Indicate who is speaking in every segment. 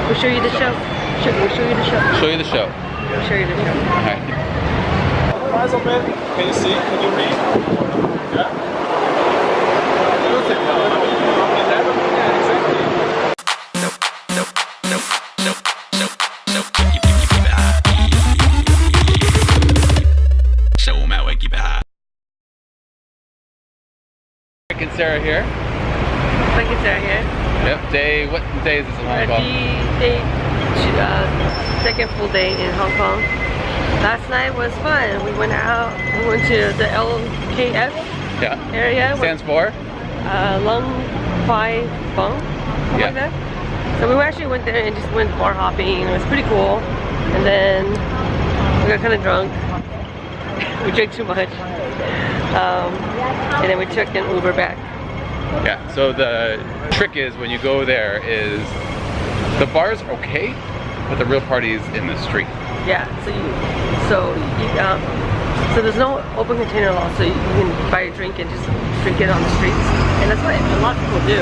Speaker 1: We'll show you the show. We'll show you the show.
Speaker 2: Show you the show.
Speaker 1: We'll show you the show.
Speaker 2: Alright.
Speaker 3: Eyes open. Can you see? Can you read? Yeah.
Speaker 2: Mike and Sarah here.
Speaker 1: Mike and Sarah here.
Speaker 2: Yep. What day is this in Hong Kong?
Speaker 1: Second full day in Hong Kong. Last night was fun. We went out. We went to the LKF area.
Speaker 2: Stands for?
Speaker 1: Lung Phi Fong. Something like that. So we actually went there and just went bar hopping. It was pretty cool. And then we got kind of drunk. We drank too much. And then we took an Uber back.
Speaker 2: Yeah, so the trick is when you go there is the bar's okay, but the real party is in the street.
Speaker 1: Yeah, so there's no open container law, so you can buy a drink and just drink it on the streets. And that's what a lot of people do,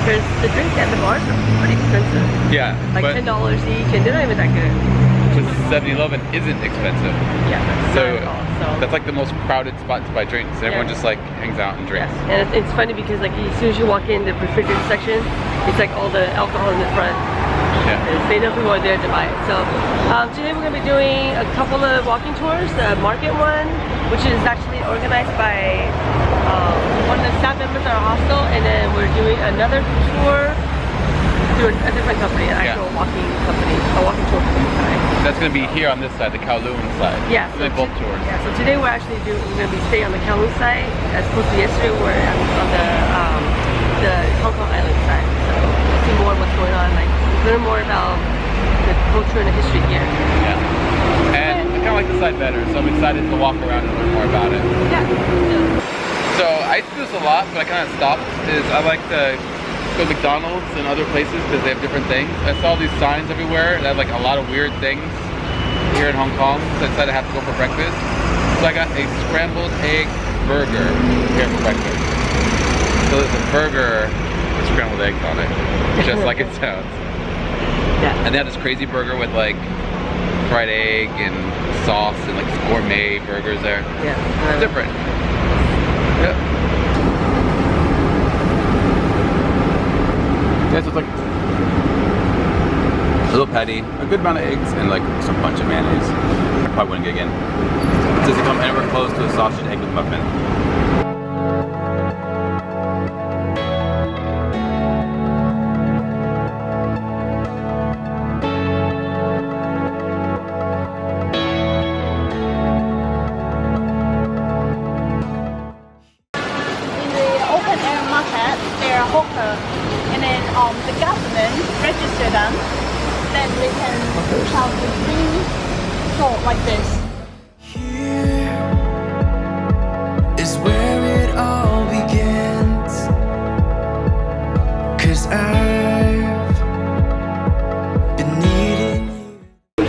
Speaker 1: because the drinks at the bars are pretty expensive.
Speaker 2: Yeah,
Speaker 1: like $10 each, and they're not even that good.
Speaker 2: Because 7-Eleven isn't expensive.
Speaker 1: Yeah,
Speaker 2: so that's like the most crowded spot to buy drinks. Everyone just like hangs out and drinks.
Speaker 1: Yeah. And it's funny because like as soon as you walk in the refrigerator section, it's like all the alcohol in the front.
Speaker 2: Yeah.
Speaker 1: They know people are there to buy it. So today we're going to be doing a couple of walking tours. The market one, which is actually organized by one of the staff members at our hostel, and then we're doing another tour through a different company, an actual walking company, a walking tour company.
Speaker 2: That's going to be here on this side, the Kowloon side.
Speaker 1: Yeah.
Speaker 2: So both tours.
Speaker 1: Yeah. So today we're going to be staying on the Kowloon side, as opposed to yesterday we're on the Hong Kong Island side. So we'll see more of what's going on, like learn more about the culture and the history here.
Speaker 2: Yeah. And I kind of like the side better, so I'm excited to walk around and learn more about it.
Speaker 1: Yeah.
Speaker 2: So I used to do this a lot, but I kind of stopped. I like to go to McDonald's and other places because they have different things. I saw these signs everywhere that have like a lot of weird things here in Hong Kong, so I decided I have to go for breakfast. So I got a scrambled egg burger here for breakfast. So there's a burger with scrambled eggs on it, just like it sounds.
Speaker 1: Yeah.
Speaker 2: And they have this crazy burger with like fried egg and sauce and like gourmet burgers there.
Speaker 1: Yeah.
Speaker 2: It's different. Yeah. Yeah, so it's like a little patty, a good amount of eggs, and like some bunch of mayonnaise. I probably wouldn't get again. It doesn't come anywhere close to a sausage egg with muffin.
Speaker 4: The government register them, then we can have the free store like this.
Speaker 5: Here is where it all begins, 'cause I've been needing you.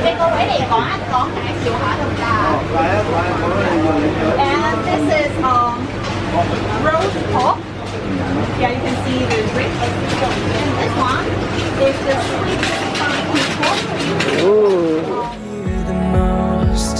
Speaker 4: And this is roast pork. Yeah, you can see the ribs. And this one is the sweet pork.
Speaker 5: The most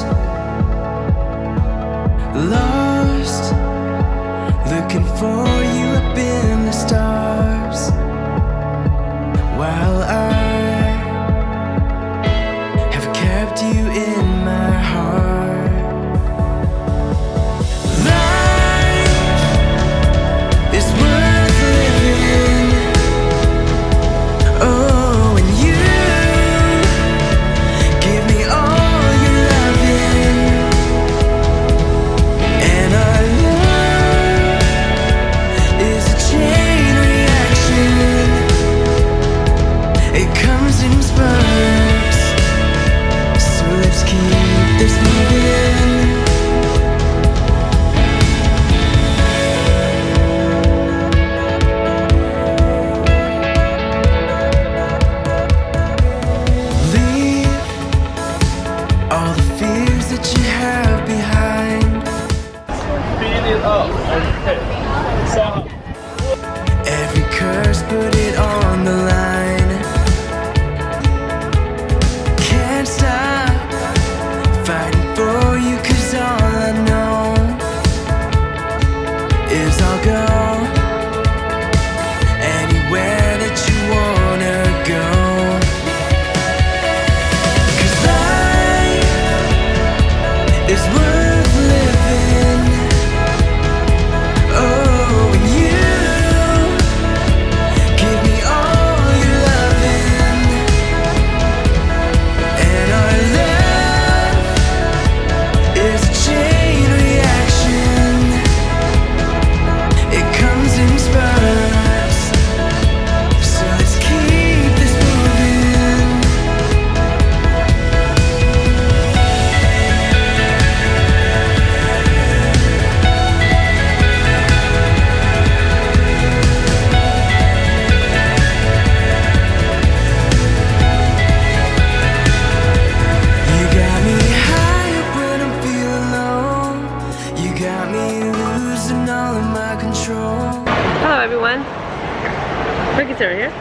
Speaker 1: Thanks, over here.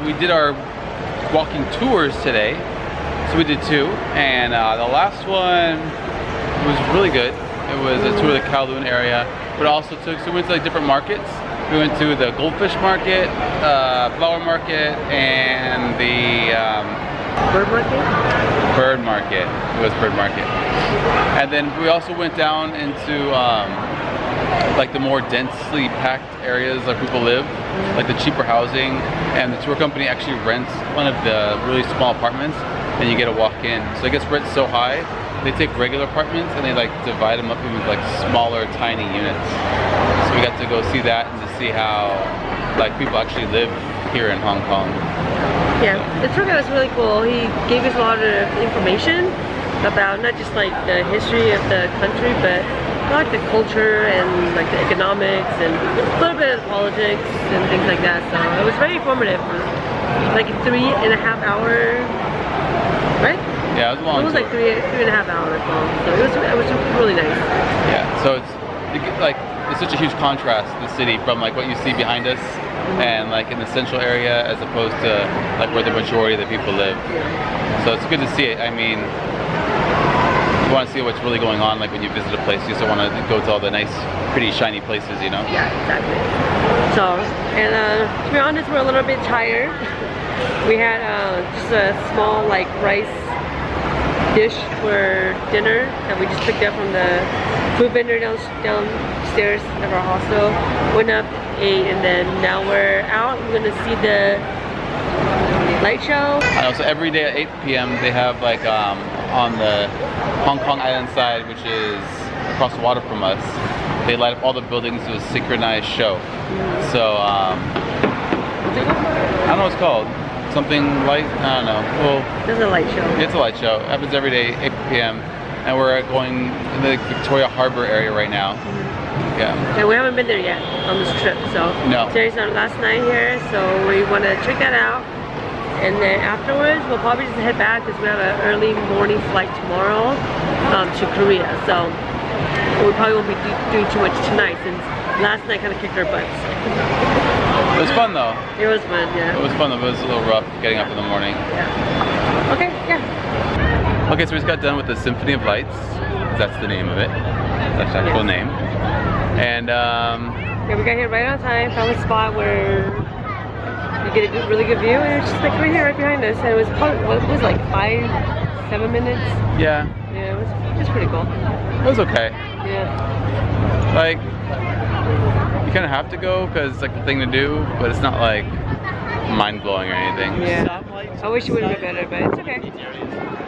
Speaker 2: We did our walking tours today. So we did 2, and the last one was really good. It was a tour of the Kowloon area, but also so we went to like different markets. We went to the goldfish market, flower market, and the
Speaker 1: Bird market?
Speaker 2: bird market. It was bird market. And then we also went down into like the more densely packed areas like people live, like the cheaper housing, and the tour company actually rents one of the really small apartments and you get to walk in. So it gets rent so high, they take regular apartments and they like divide them up into like smaller, tiny units. So we got to go see that and to see how like people actually live here in Hong Kong.
Speaker 1: Yeah, the tour guide was really cool. He gave us a lot of information about not just like the history of the country, but like the culture and like the economics and a little bit of politics and things like that. So it was very informative. It was like a 3.5 hour, right?
Speaker 2: Yeah, it was a long
Speaker 1: It was
Speaker 2: tour.
Speaker 1: like 3.5 hours long. So it was really nice.
Speaker 2: Yeah, so it's such a huge contrast, the city, from like what you see behind us and like in the central area as opposed to like where the majority of the people live. So it's good to see it. I mean, you want to see what's really going on like when you visit a place. You just don't want to go to all the nice, pretty, shiny places, you know?
Speaker 1: Yeah, exactly. So, and to be honest, we're a little bit tired. We had just a small like rice dish for dinner that we just picked up from the food vendor downstairs of our hostel. Went up, ate, and then now we're out. We're gonna see the light show.
Speaker 2: I know, so every day at 8 p.m. they have like on the Hong Kong Island side, which is across the water from us, they light up all the buildings to a synchronized show. So I don't know what it's called. Something light? I don't know. Well,
Speaker 1: This is a light show.
Speaker 2: it's a light show. It happens every day, 8 p.m. And we're going in the Victoria Harbor area right now. Yeah.
Speaker 1: And we haven't been there yet on this trip, so
Speaker 2: No.
Speaker 1: today's our last night here, so we want to check that out. And then afterwards, we'll probably just head back because we have an early morning flight tomorrow to Korea. So we probably won't be doing too much tonight since last night kind of kicked our butts.
Speaker 2: It was fun though.
Speaker 1: It was fun, yeah.
Speaker 2: It was fun, but it was a little rough getting up in the morning.
Speaker 1: Yeah. Okay, yeah.
Speaker 2: Okay, so we just got done with the Synchrony of LIghts. That's the name of it. That's the actual name. And
Speaker 1: Yeah, we got here right on time. Found a spot where you get a really good view, and it's just like right here, right behind us. And it was probably, what was it, like 5-7 minutes?
Speaker 2: yeah,
Speaker 1: Yeah, it was pretty cool.
Speaker 2: it was okay.
Speaker 1: Yeah.
Speaker 2: Like, you kind of have to go because it's like the thing to do, but it's not like mind-blowing or anything.
Speaker 1: Yeah. I wish it would have been better, but it's okay.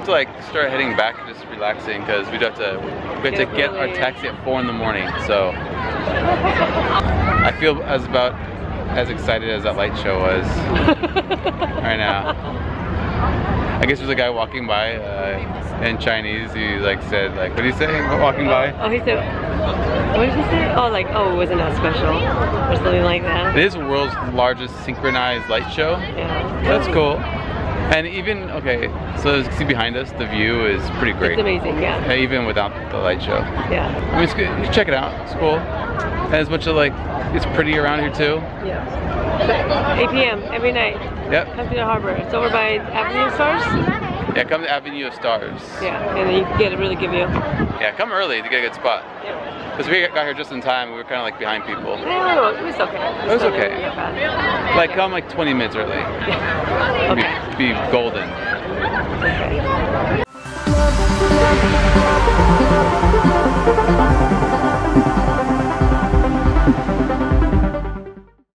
Speaker 2: To like start heading back, just relaxing because we have to get our taxi at 4 in the morning. So I feel about as excited as that light show was right now. I guess there's a guy walking by in Chinese. He like said like, what did he say? Walking by?
Speaker 1: Oh, he said, what did he say? Oh, like, oh, it wasn't that special or something like that.
Speaker 2: It is the world's largest synchronized light show.
Speaker 1: Yeah.
Speaker 2: That's cool. And even, okay, so as you can see behind us, the view is pretty great.
Speaker 1: It's amazing, yeah.
Speaker 2: Even without the light show.
Speaker 1: Yeah.
Speaker 2: I mean, it's good. You should check it out. It's cool. And it's much of like, it's pretty around here too.
Speaker 1: Yeah. 8 p.m. every night.
Speaker 2: Yep.
Speaker 1: Come to the harbor. It's over by Avenue of Stars.
Speaker 2: Yeah, come to Avenue of Stars.
Speaker 1: Yeah, and then you can get a really good view.
Speaker 2: Yeah, come early to get a good spot.
Speaker 1: Yeah.
Speaker 2: Because we got here just in time. We were kind of like behind people.
Speaker 1: No, it was okay.
Speaker 2: It was
Speaker 1: not
Speaker 2: okay.
Speaker 1: really that bad.
Speaker 2: Like, come like 20 minutes early.
Speaker 1: Yeah. Okay.
Speaker 2: Be golden.
Speaker 1: Okay.